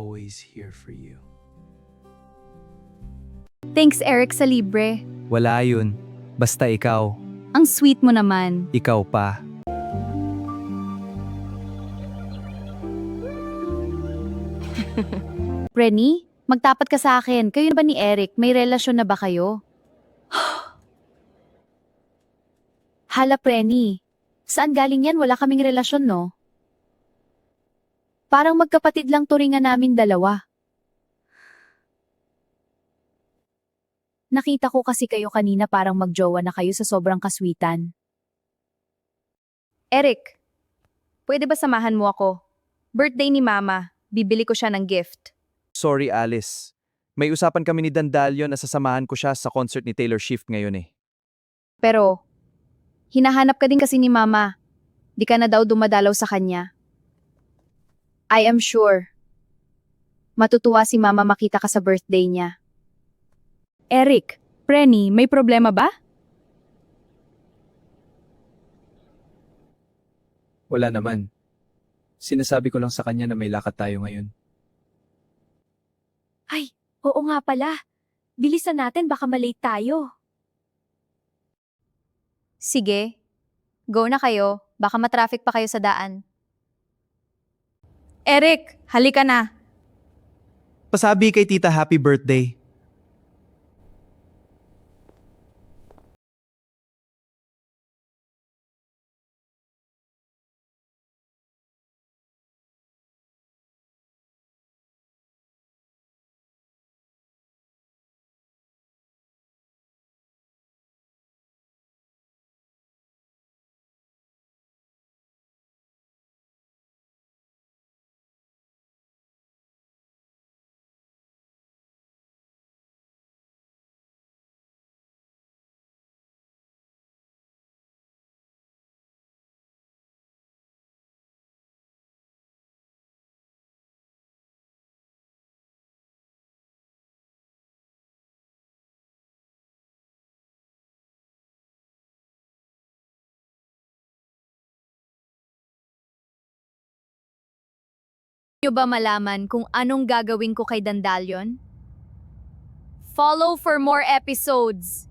always here for you. Thanks, Eric, sa libre. Wala yun. Basta ikaw. Ang sweet mo naman. Ikaw pa. Renny, magtapat ka sa akin. Kayo na ba ni Eric? May relasyon na ba kayo? Hala, Renny. Saan galing yan? Wala kaming relasyon, no? Parang magkapatid lang turingan namin dalawa. Nakita ko kasi kayo kanina parang magjowa na kayo sa sobrang kaswitan. Eric, pwede ba samahan mo ako? Birthday ni Mama, bibili ko siya ng gift. Sorry, Alice. May usapan kami ni Dandalion na sasamahan ko siya sa concert ni Taylor Swift ngayon eh. Pero, hinahanap ka din kasi ni Mama. Di ka na daw dumadalaw sa kanya. I am sure. Matutuwa si Mama makita ka sa birthday niya. Eric, Renny, may problema ba? Wala naman. Sinasabi ko lang sa kanya na may lakad tayo ngayon. Ay, oo nga pala. Bilisan natin, baka malate tayo. Sige, go na kayo. Baka matraffic pa kayo sa daan. Eric, halika na. Pasabi kay tita happy birthday. Niyo ba malaman kung anong gagawin ko kay Dandalion? Follow for more episodes!